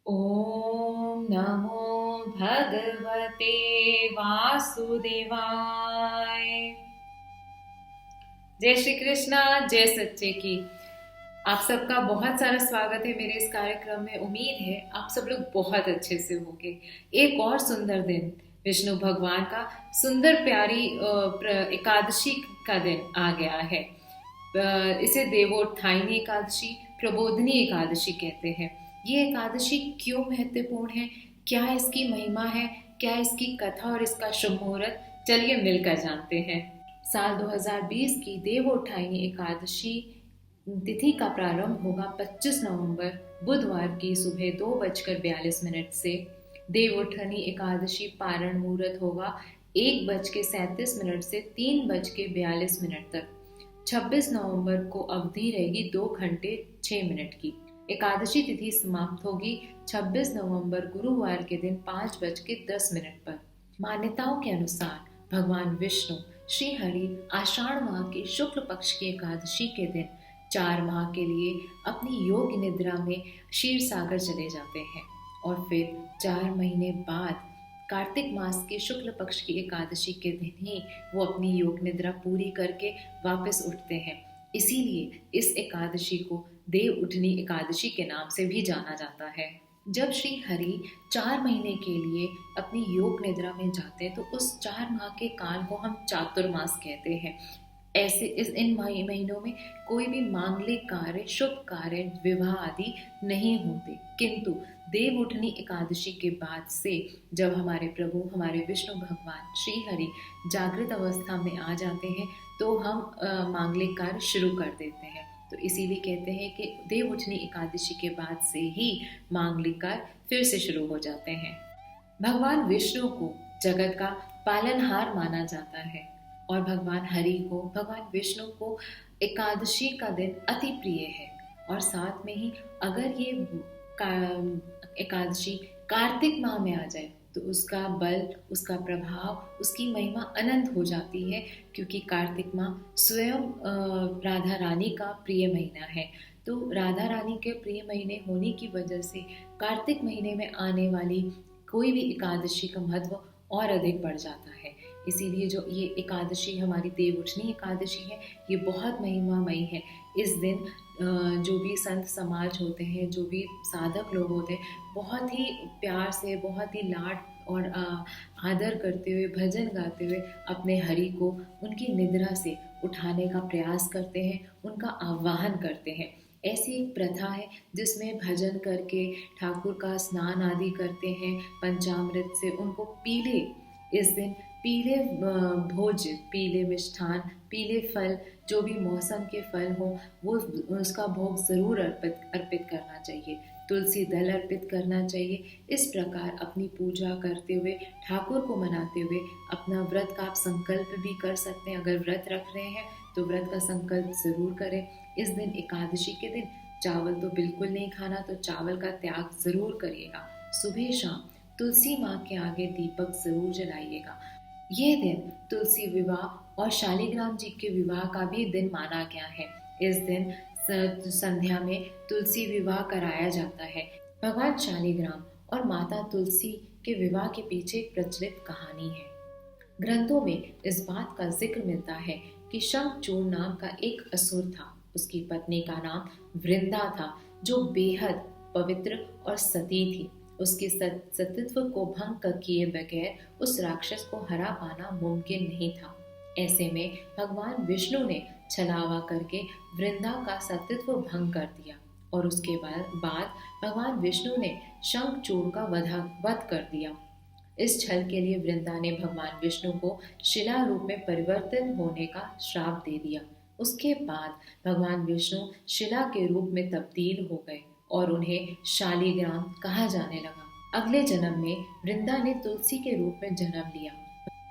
ॐ नमो भगवते वासुदेवाय। जय श्री कृष्णा, जय सच्चे की। आप सबका बहुत सारा स्वागत है मेरे इस कार्यक्रम में। उम्मीद है आप सब लोग बहुत अच्छे से होंगे। एक और सुंदर दिन, विष्णु भगवान का सुंदर प्यारी एकादशी का दिन आ गया है। इसे देवोत्थानी एकादशी, प्रबोधिनी एकादशी कहते हैं। ये एकादशी क्यों महत्वपूर्ण है, क्या इसकी महिमा है, क्या इसकी कथा और इसका शुभ मुहूर्त, चलिए मिलकर जानते हैं। साल 2020 की देवोत्थानी एकादशी तिथि का प्रारंभ होगा 25 नवंबर बुधवार की सुबह 2:42 से। देवोत्थानी एकादशी पारण मुहूर्त होगा 1:37 से 3:42 तक। 26 नवंबर को अवधि रहेगी 2 घंटे 6 मिनट की। एकादशी तिथि समाप्त होगी 26 नवंबर गुरुवार के दिन 5:10 पर। मान्यताओं के अनुसार भगवान विष्णु श्री हरि आषाढ़ माह के शुक्ल पक्ष की एकादशी के दिन 4 माह के लिए अपनी योग निद्रा में क्षीर सागर चले जाते हैं और फिर 4 महीने बाद कार्तिक मास के शुक्ल पक्ष की एकादशी के दिन ही वो अपनी योग निद्रा पूरी करके वापस उठते हैं। इसीलिए इस एकादशी को देव उठनी एकादशी के नाम से भी जाना जाता है। जब श्री हरि 4 महीने के लिए अपनी योग निद्रा में जाते हैं तो उस 4 माह के काल को हम चातुर्मास कहते हैं। ऐसे इन महीनों में कोई भी मांगलिक कार्य, शुभ कार्य, विवाह आदि नहीं होते। किंतु देव उठनी एकादशी के बाद से जब हमारे प्रभु, हमारे विष्णु भगवान श्री हरि जागृत अवस्था में आ जाते हैं तो हम मांगलिक कार्य शुरू कर देते हैं। तो इसीलिए कहते हैं कि देव उठनी एकादशी के बाद से ही मांगलिक कार्य फिर से शुरू हो जाते हैं। भगवान विष्णु को जगत का पालनहार माना जाता है और भगवान हरि को, भगवान विष्णु को एकादशी का दिन अति प्रिय है। और साथ में ही अगर ये एकादशी कार्तिक माह में आ जाए तो उसका बल, उसका प्रभाव, उसकी महिमा अनंत हो जाती है, क्योंकि कार्तिक माह स्वयं राधा रानी का प्रिय महीना है। तो राधा रानी के प्रिय महीने होने की वजह से कार्तिक महीने में आने वाली कोई भी एकादशी का महत्व और अधिक बढ़ जाता है। इसीलिए जो ये एकादशी हमारी देवउठनी एकादशी है, ये बहुत महिमामयी है। इस दिन जो भी संत समाज होते हैं, जो भी साधक लोग होते हैं, बहुत ही प्यार से, बहुत ही लाड और आदर करते हुए, भजन गाते हुए अपने हरि को उनकी निद्रा से उठाने का प्रयास करते हैं, उनका आह्वान करते हैं। ऐसी एक प्रथा है जिसमें भजन करके ठाकुर का स्नान आदि करते हैं, पंचामृत से उनको पीले, इस दिन पीले भोज, पीले मिष्ठान, पीले फल, जो भी मौसम के फल हो वो उसका भोग ज़रूर अर्पित करना चाहिए। तुलसी दल अर्पित करना चाहिए। इस प्रकार अपनी पूजा करते हुए, ठाकुर को मनाते हुए अपना व्रत का आप संकल्प भी कर सकते हैं। अगर व्रत रख रहे हैं तो व्रत का संकल्प ज़रूर करें। इस दिन एकादशी के दिन चावल तो बिल्कुल नहीं खाना, तो चावल का त्याग ज़रूर करिएगा। सुबह शाम तुलसी माँ के आगे दीपक ज़रूर जलाइएगा। ये दिन तुलसी विवाह और शालिग्राम जी के विवाह का भी दिन माना गया है। इस दिन संध्या में तुलसी विवाह कराया जाता है। भगवान शालिग्राम और माता तुलसी के विवाह के पीछे एक प्रचलित कहानी है। ग्रंथों में इस बात का जिक्र मिलता है कि शंखचूड़ नाम का एक असुर था। उसकी पत्नी का नाम वृंदा था, जो बेहद पवित्र और सती थी। उसके सतीत्व को भंग किए बगैर उस राक्षस को हरा पाना मुमकिन नहीं था। ऐसे में भगवान विष्णु ने छलावा करके वृंदा का सतीत्व भंग कर दिया और उसके बाद भगवान विष्णु ने शंखचूड़ का वध कर दिया। इस छल के लिए वृंदा ने भगवान विष्णु को शिला रूप में परिवर्तित होने का श्राप दे दिया। उसके बाद भगवान विष्णु शिला के रूप में तब्दील हो गए और उन्हें शालिग्राम कहा जाने लगा। अगले जन्म में वृंदा ने तुलसी के रूप में जन्म लिया।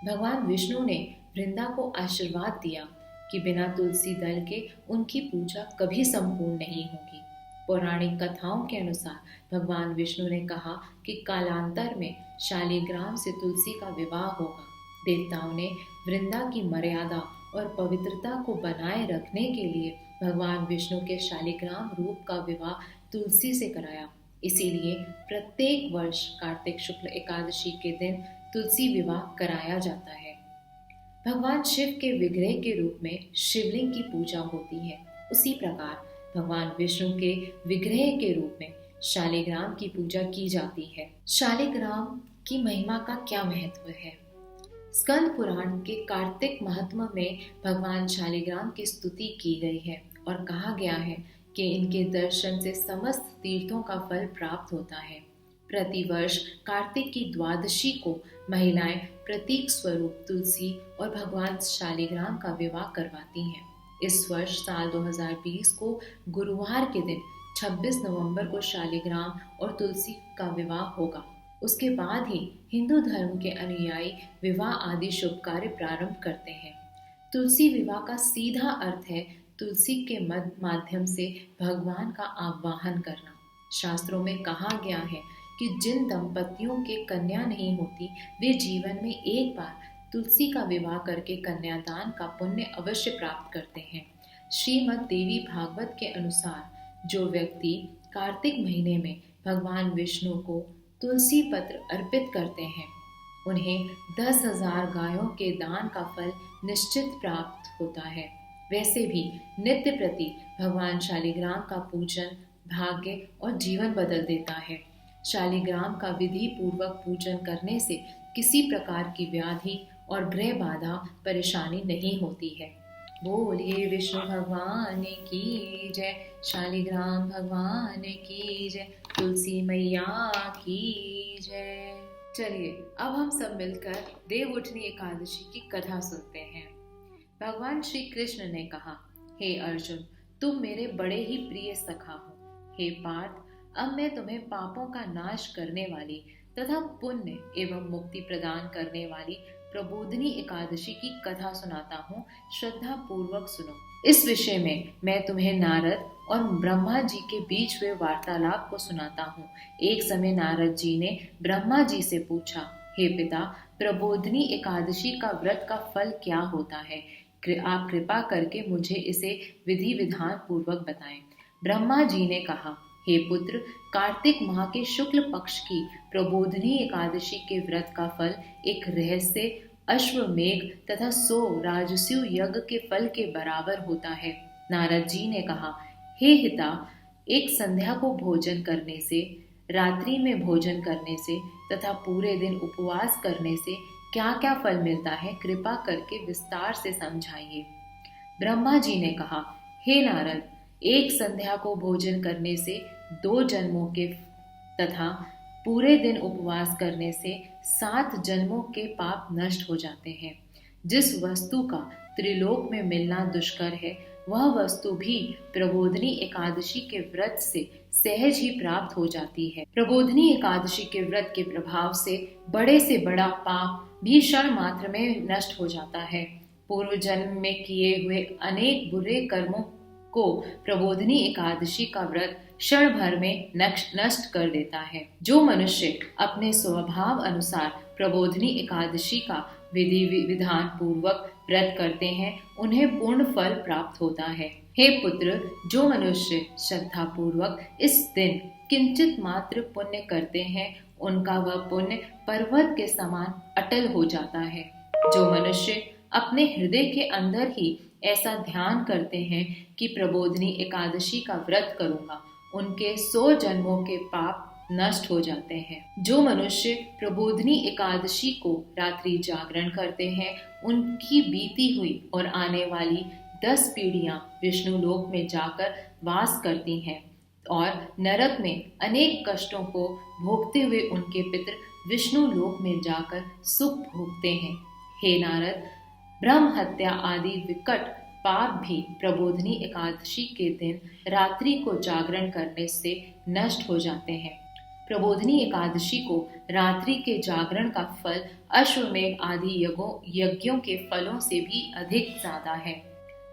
भगवान विष्णु ने वृंदा को आशीर्वाद दिया कि बिना तुलसी दल के उनकी पूजा कभी संपूर्ण नहीं होगी। पौराणिक कथाओं के अनुसार भगवान विष्णु ने कहा कि कालांतर में शालिग्राम से तुलसी का विवाह होगा। देवताओं ने वृंदा की मर्यादा और पवित्रता को बनाए रखने के लिए भगवान विष्णु के शालिग्राम रूप का विवाह तुलसी से कराया। इसीलिए प्रत्येक वर्ष कार्तिक शुक्ल एकादशी के दिन तुलसी विवाह कराया जाता है। भगवान शिव के विग्रह के रूप में शिवलिंग की पूजा होती है। उसी प्रकार भगवान विष्णु के विग्रह के रूप में शालिग्राम की पूजा की जाती है। शालिग्राम की महिमा का क्या महत्व है? स्कंद पुराण के कार्तिक महात्म्य में भगवान शालिग्राम की स्तुति की गई है और कहा गया है कि इनके दर्शन से समस्त तीर्थों का फल प्राप्त होता है। प्रतिवर्ष कार्तिक की द्वादशी को महिलाएं प्रतीक स्वरूप तुलसी और भगवान शालिग्राम का विवाह करवाती हैं। इस वर्ष साल 2020 को गुरुवार के दिन 26 नवंबर को शालिग्राम और तुलसी का विवाह होगा। उसके बाद ही हिंदू धर्म के अनुयायी विवाह आदि शुभ कार्य प्रारंभ करते हैं। तुलसी विवाह का सीधा अर्थ है तुलसी के माध्यम से भगवान का आवाहन करना। शास्त्रों में कहा गया है कि जिन दंपतियों के कन्या नहीं होती वे जीवन में एक बार तुलसी का विवाह करके कन्यादान का पुण्य अवश्य प्राप्त करते हैं। श्रीमद् देवी भागवत के अनुसार जो व्यक्ति कार्तिक महीने में भगवान विष्णु को तुलसी पत्र अर्पित करते हैं उन्हें 10,000 गायों के दान का फल निश्चित प्राप्त होता है। वैसे भी नित्य प्रति भगवान शालिग्राम का पूजन भाग्य और जीवन बदल देता है। शालिग्राम का विधि पूर्वक पूजन करने से किसी प्रकार की व्याधि और ग्रह बाधा परेशानी नहीं होती है। बोलिए विष्णु भगवान की जय, शालिग्राम भगवान की जय, तुलसी मैया की जय। चलिए अब हम सब मिलकर देव उठनी एकादशी की कथा सुनते हैं। भगवान श्री कृष्ण ने कहा, हे अर्जुन, तुम मेरे बड़े ही प्रिय सखा हो। हे पार्थ, अब मैं तुम्हें पापों का नाश करने वाली तथा पुण्य एवं मुक्ति प्रदान करने वाली प्रबोधिनी एकादशी की कथा सुनाता हूँ, श्रद्धा पूर्वक सुनो। इस विषय में मैं तुम्हें नारद और ब्रह्मा जी के बीच हुए वार्तालाप को सुनाता हूँ। एक समय नारद जी ने ब्रह्मा जी से पूछा, हे पिता, प्रबोधिनी एकादशी का व्रत का फल क्या होता है? आप कृपा करके मुझे इसे विधि विधान पूर्वक बताएं। ब्रह्मा जी ने कहा, हे पुत्र, कार्तिक माह के शुक्ल पक्ष की प्रबोधिनी एकादशी के व्रत का फल एक रहस्य अश्वमेघ तथा 100 राजस्यु यज्ञ के फल के बराबर होता है। नारद जी ने कहा, हे हिता, एक संध्या को भोजन करने से, रात्रि में भोजन करने से तथा पूरे दिन उपवास करने से क्या क्या फल मिलता है, कृपा करके विस्तार से समझाइए। ब्रह्मा जी ने कहा, हे नारद, एक संध्या को भोजन करने से 2 जन्मों के तथा पूरे दिन उपवास करने से 7 जन्मों के पाप नष्ट हो जाते हैं। जिस वस्तु का त्रिलोक में मिलना दुष्कर है, वह वस्तु भी प्रबोधिनी एकादशी के व्रत से सहज ही प्राप्त हो जाती है। प्रबोधिनी एकादशी के व्रत के प्रभाव से बड़ा पाप भी क्षण मात्र में नष्ट हो जाता है। पूर्व जन्म में किए हुए अनेक बुरे कर्मों को प्रबोधिनी एकादशी का व्रत क्षण भर में नष्ट कर देता है। जो मनुष्य अपने स्वभाव अनुसार प्रबोधिनी एकादशी का विधि विधान पूर्वक व्रत करते हैं उन्हें पूर्ण फल प्राप्त होता है। हे पुत्र, जो मनुष्य श्रद्धा पूर्वक इस दिन किंचित मात्र पुण्य करते हैं उनका वह पुण्य पर्वत के समान अटल हो जाता है। जो मनुष्य अपने हृदय के अंदर ही ऐसा ध्यान करते हैं कि प्रबोधिनी एकादशी का व्रत करूंगा, उनके 100 जन्मों के पाप नष्ट हो जाते हैं। जो मनुष्य प्रबोधिनी एकादशी को रात्रि जागरण करते हैं उनकी बीती हुई और आने वाली 10 पीढ़ियां विष्णु लोक में जाकर वास करती हैं और नरक में अनेक कष्टों को भोगते हुए उनके पितर विष्णु लोक में जाकर सुख भोगते हैं। हे नारद, ब्रह्म हत्या आदि विकट पाप भी प्रबोधिनी एकादशी के दिन रात्रि को जागरण करने से नष्ट हो जाते हैं। प्रबोधिनी एकादशी को रात्रि के जागरण का फल अश्वमेघ आदि यज्ञों के फलों से भी अधिक ज्यादा है।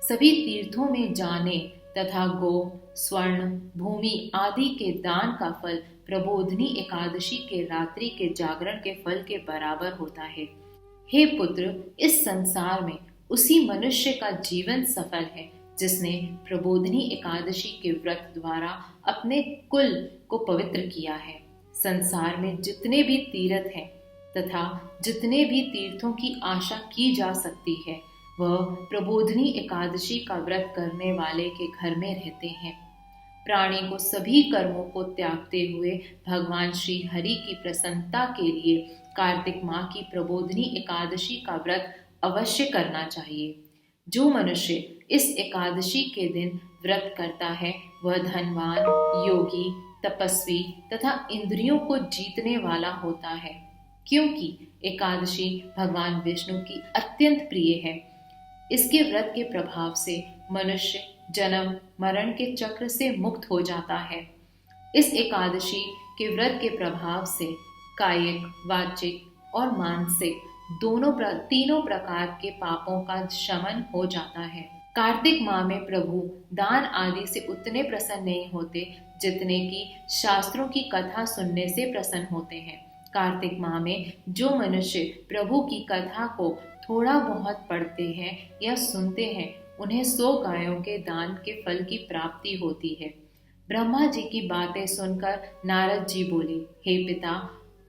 सभी तीर्थों में जाने तथा गो, स्वर्ण, भूमि आदि के दान का फल प्रबोधिनी एकादशी के रात्रि के जागरण के फल के बराबर होता है। हे पुत्र, इस संसार में उसी मनुष्य का जीवन सफल है जिसने प्रबोधिनी एकादशी के व्रत द्वारा अपने कुल को पवित्र किया है। संसार में जितने भी तीर्थ हैं तथा जितने भी तीर्थों की आशा की जा सकती है वह प्रबोधिनी एकादशी का व्रत करने वाले के घर में रहते हैं। प्राणी को सभी कर्मों को त्यागते हुए भगवान श्री हरि की प्रसन्नता के लिए कार्तिक माह की प्रबोधिनी एकादशी का व्रत अवश्य करना चाहिए। जो मनुष्य इस एकादशी के दिन व्रत करता है वह धनवान, योगी, तपस्वी तथा इंद्रियों को जीतने वाला होता है, क्योंकि एकादशी भगवान विष्णु की अत्यंत प्रिय है। इसके व्रत के प्रभाव से मनुष्य जन्म मरण के चक्र से मुक्त हो जाता है। इस एकादशी के व्रत के प्रभाव से कायिक, वाचिक और मानसिक तीनों प्रकार के पापों का शमन हो जाता है। कार्तिक माह में प्रभु दान आदि से उतने प्रसन्न नहीं होते जितने कि शास्त्रों की कथा सुनने से प्रसन्न होते हैं। कार्तिक माह में जो मनुष्य प्रभु की कथा को थोड़ा बहुत पढ़ते हैं या सुनते हैं उन्हें 100 गायों के दान के फल की प्राप्ति होती है। ब्रह्मा जी की बातें सुनकर नारद जी बोले, हे पिता,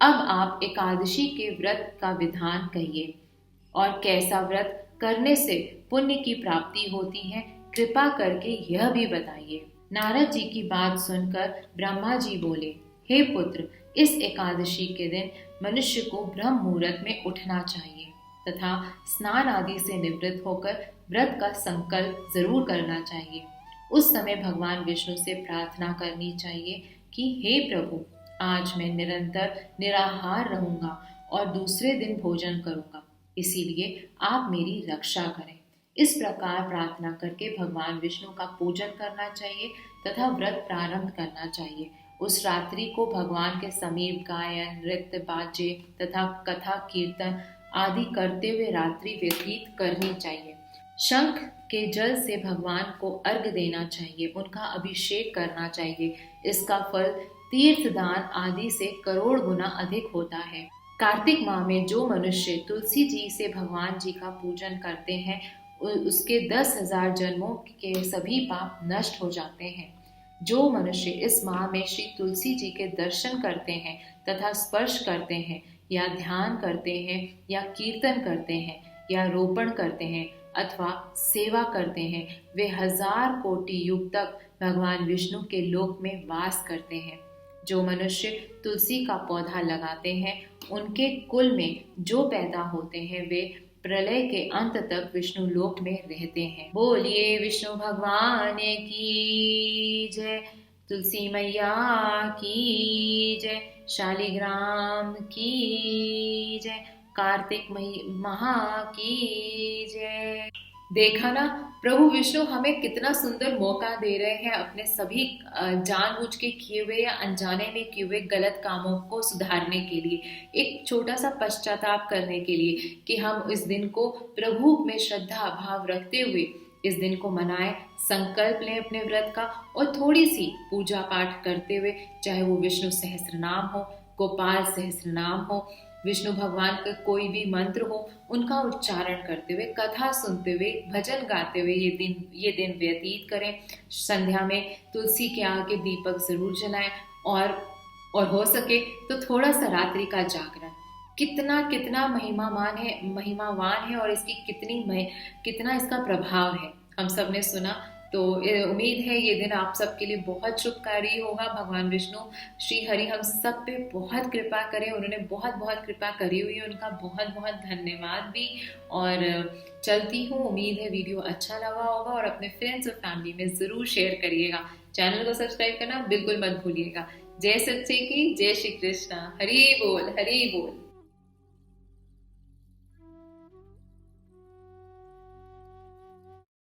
अब आप एकादशी के व्रत का विधान कहिए और कैसा व्रत करने से पुण्य की प्राप्ति होती है, कृपा करके यह भी बताइए। नारद जी की बात सुनकर ब्रह्मा जी बोले, हे पुत्र, इस एकादशी के दिन मनुष्य को ब्रह्म मुहूर्त में उठना चाहिए तथा स्नान आदि से निवृत्त होकर व्रत का संकल्प जरूर करना चाहिए। उस समय भगवान विष्णु से प्रार्थना करनी चाहिए कि हे प्रभु, आज मैं निरंतर निराहार रहूंगा और दूसरे दिन भोजन करूंगा, इसीलिए आप मेरी रक्षा करें। इस प्रकार प्रार्थना करके भगवान विष्णु का पूजन करना चाहिए तथा व्रत प्रारंभ करना चाहिए। उस रात्रि को भगवान के समीप गायन, नृत्य, बाजे तथा कथा कीर्तन आदि करते हुए रात्रि व्यतीत करनी चाहिए। शंख के जल से भगवान को अर्घ देना चाहिए, उनका अभिषेक करना चाहिए। इसका फल तीर्थ दान आदि से करोड़ गुना अधिक होता है। कार्तिक माह में जो मनुष्य तुलसी जी से भगवान जी का पूजन करते हैं उसके 10,000 जन्मों के सभी पाप नष्ट हो जाते हैं। जो मनुष्य इस माह में श्री तुलसी जी के दर्शन करते हैं तथा स्पर्श करते हैं या ध्यान करते हैं या कीर्तन करते हैं या रोपण करते हैं अथवा सेवा करते हैं, वे 1000 कोटि युग तक भगवान विष्णु के लोक में वास करते हैं। जो मनुष्य तुलसी का पौधा लगाते हैं उनके कुल में जो पैदा होते हैं वे प्रलय के अंत तक विष्णु लोक में रहते हैं। बोलिए विष्णु भगवान की जय, तुलसी मैया की जय, शालिग्राम की जय, कार्तिक माह की जय। देखा ना, प्रभु विष्णु हमें कितना सुंदर मौका दे रहे हैं अपने सभी जानबूझ के किए हुए या अनजाने में किए हुए गलत कामों को सुधारने के लिए, एक छोटा सा पश्चाताप करने के लिए कि हम इस दिन को प्रभु में श्रद्धा भाव रखते हुए इस दिन को मनाएं, संकल्प लें अपने व्रत का और थोड़ी सी पूजा पाठ करते हुए, चाहे वो विष्णु सहस्त्रनाम हो, गोपाल सहस्त्रनाम हो, विष्णु भगवान का कोई भी मंत्र हो, उनका उच्चारण करते हुए, कथा सुनते हुए, भजन गाते हुए ये दिन व्यतीत करें। संध्या में तुलसी के आगे दीपक जरूर जलाएं और हो सके तो थोड़ा सा रात्रि का जागरण। कितना महिमावान है और इसकी कितना इसका प्रभाव है हम सब ने सुना। तो उम्मीद है ये दिन आप सबके लिए बहुत शुभकारी होगा। भगवान विष्णु श्री हरि हम सब पे बहुत कृपा करें, उन्होंने बहुत कृपा करी हुई है, उनका बहुत धन्यवाद भी। और चलती हूँ, उम्मीद है वीडियो अच्छा लगा होगा और अपने फ्रेंड्स और फैमिली में ज़रूर शेयर करिएगा। चैनल को सब्सक्राइब करना बिल्कुल मत भूलिएगा। जय सच्चे की जय श्री कृष्णा। हरि बोल हरि बोल।